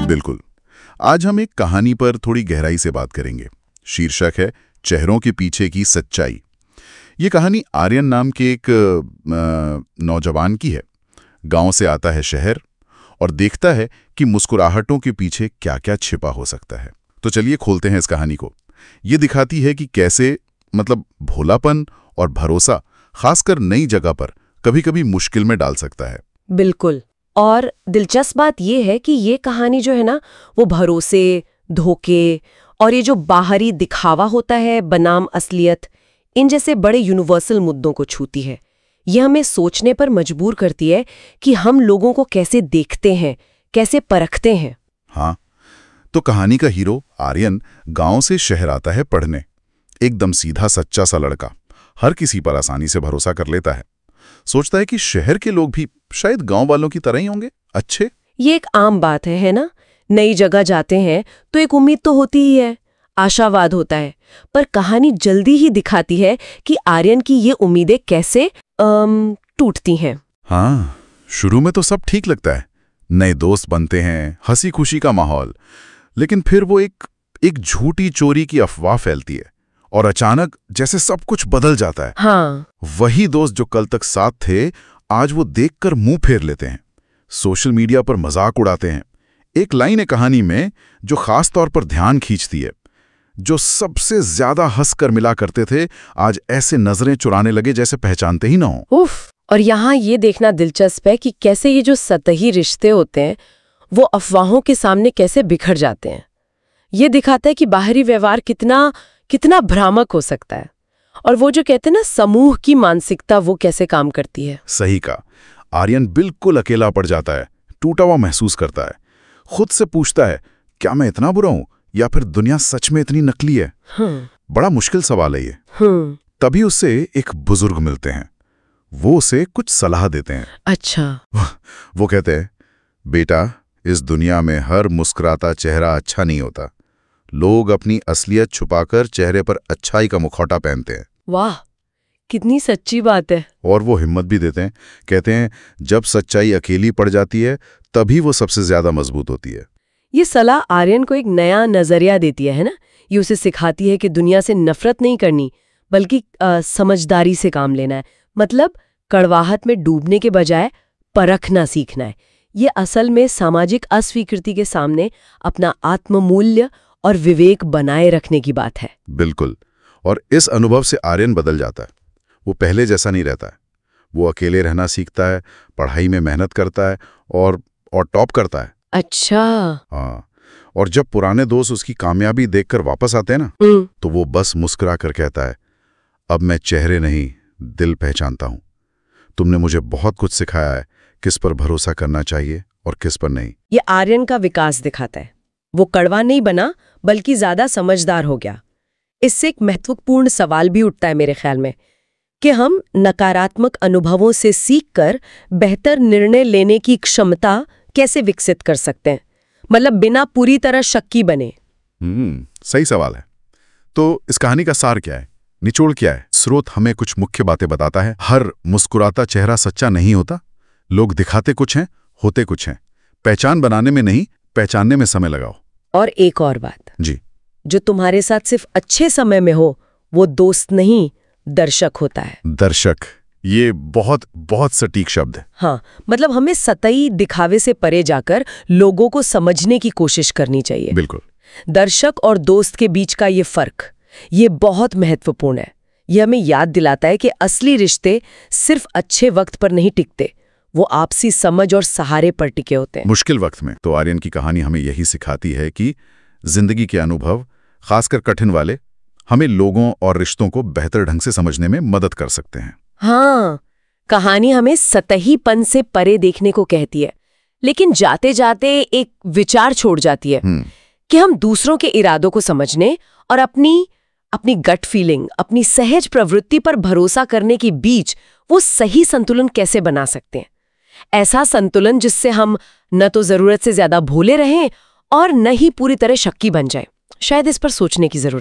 बिल्कुल। आज हम एक कहानी पर थोड़ी गहराई से बात करेंगे। शीर्षक है चेहरों के पीछे की सच्चाई। ये कहानी आर्यन नाम के एक नौजवान की है। गांव से आता है शहर और देखता है कि मुस्कुराहटों के पीछे क्या क्या छिपा हो सकता है। तो चलिए खोलते हैं इस कहानी को। ये दिखाती है कि कैसे भोलापन और भरोसा खासकर नई जगह पर कभी-कभी मुश्किल में डाल सकता है। बिल्कुल। और दिलचस्प बात यह है कि ये कहानी जो है ना, वो भरोसे, धोखे और ये जो बाहरी दिखावा होता है बनाम असलियत, इन जैसे बड़े यूनिवर्सल मुद्दों को छूती है। ये हमें सोचने पर मजबूर करती है कि हम लोगों को कैसे देखते हैं, कैसे परखते हैं। हाँ, तो कहानी का हीरो आर्यन गांव से शहर आता है पढ़ने। एकदम सीधा सच्चा सा लड़का, हर किसी पर आसानी से भरोसा कर लेता है। सोचता है कि शहर के लोग भी शायद गांव वालों की तरह ही होंगे, अच्छे। ये एक आम बात है ना? नई जगह जाते हैं तो एक उम्मीद तो होती ही है, आशावाद होता है। पर कहानी जल्दी ही दिखाती है कि आर्यन की ये उम्मीदें कैसे टूटती हैं। हाँ, शुरू में तो सब ठीक लगता है, नए दोस्त बनते हैं, हंसी खुशी का माहौल। लेकिन फिर वो एक झूठी चोरी की अफवाह फैलती है और अचानक जैसे सब कुछ बदल जाता है। हाँ। वही दोस्त जो कल तक साथ थे, आज वो देखकर मुंह फेर लेते हैं, सोशल मीडिया पर मजाक उड़ाते हैं। एक लाइन है कहानी में जो खास तौर पर ध्यान खींचती है। जो सबसे ज्यादा हंसकर मिला करते थे, आज ऐसे नजरें चुराने लगे जैसे पहचानते ही ना हो। उफ। और यहाँ ये देखना दिलचस्प है कि कैसे ये जो सतही रिश्ते होते हैं वो अफवाहों के सामने कैसे बिखर जाते हैं। ये दिखाता है कि बाहरी व्यवहार कितना भ्रामक हो सकता है, और वो जो कहते हैं ना समूह की मानसिकता, वो कैसे काम करती है। सही कहा। आर्यन बिल्कुल अकेला पड़ जाता है, टूटा हुआ महसूस करता है। खुद से पूछता है, क्या मैं इतना बुरा हूं या फिर दुनिया सच में इतनी नकली है? बड़ा मुश्किल सवाल है ये। तभी उससे एक बुजुर्ग मिलते हैं। वो उसे कुछ सलाह देते हैं। अच्छा। वो कहते हैं, बेटा, इस दुनिया में हर मुस्कुराता चेहरा अच्छा नहीं होता। लोग अपनी असलियत छुपाकर चेहरे पर अच्छाई का मुखौटा पहनते हैं। वाह, कितनी सच्ची बात है। और वो हिम्मत भी देते हैं, कहते हैं जब सच्चाई अकेली पड़ जाती है तभी वो सबसे ज्यादा मजबूत होती है। ये सलाह आर्यन को एक नया नजरिया देती है ना? ये उसे सिखाती है कि दुनिया से नफरत नहीं करनी, बल्कि समझदारी से काम लेना है। मतलब कड़वाहट में डूबने के बजाय परखना सीखना है। ये असल में सामाजिक अस्वीकृति के सामने अपना आत्ममूल्य और विवेक बनाए रखने की बात है। बिल्कुल। और इस अनुभव से आर्यन बदल जाता है। वो पहले जैसा नहीं रहता है। वो अकेले रहना सीखता है, पढ़ाई में मेहनत करता है और टॉप करता है। अच्छा। हाँ। और जब पुराने दोस्त उसकी कामयाबी देखकर वापस आते हैं ना, तो वो बस मुस्कुरा कर कहता है, अब मैं चेहरे नहीं, दिल पहचानता हूं। तुमने मुझे बहुत कुछ सिखाया है, किस पर भरोसा करना चाहिए और किस पर नहीं। ये आर्यन का विकास दिखाता है। वो कड़वा नहीं बना, बल्कि ज्यादा समझदार हो गया। इससे एक महत्वपूर्ण सवाल भी उठता है मेरे ख्याल में, कि हम नकारात्मक अनुभवों से सीखकर बेहतर निर्णय लेने की क्षमता कैसे विकसित कर सकते हैं, मतलब बिना पूरी तरह शक्की बने। सही सवाल है। तो इस कहानी का सार क्या है, निचोड़ क्या है? स्रोत हमें कुछ मुख्य बातें बताता है। हर मुस्कुराता चेहरा सच्चा नहीं होता। लोग दिखाते कुछ हैं, होते कुछ हैं। पहचान बनाने में नहीं, पहचानने में समय लगाओ। और एक और बात जी, जो तुम्हारे साथ सिर्फ अच्छे समय में हो, वो दोस्त नहीं, दर्शक होता है। दर्शक, ये बहुत बहुत सटीक शब्द है। हाँ, मतलब हमें सतही दिखावे से परे जाकर लोगों को समझने की कोशिश करनी चाहिए। बिल्कुल। दर्शक और दोस्त के बीच का ये फर्क, ये बहुत महत्वपूर्ण है। ये हमें याद दिलाता है कि असली रिश्ते सिर्फ अच्छे वक्त पर नहीं टिकते, वो आपसी समझ और सहारे पर टिके होते हैं। मुश्किल वक्त में तो आर्यन की कहानी हमें यही सिखाती है कि जिंदगी के अनुभव, खासकर कठिन वाले, हमें लोगों और रिश्तों को बेहतर ढंग से समझने में मदद कर सकते हैं। हाँ, कहानी हमें सतहीपन से परे देखने को कहती है, लेकिन जाते जाते एक विचार छोड़ जाती है कि हम दूसरों के इरादों को समझने और अपनी गट फीलिंग, अपनी सहज प्रवृत्ति पर भरोसा करने के बीच वो सही संतुलन कैसे बना सकते हैं। ऐसा संतुलन जिससे हम न तो जरूरत से ज्यादा भोले रहें और न ही पूरी तरह शक्की बन जाए। शायद इस पर सोचने की जरूरत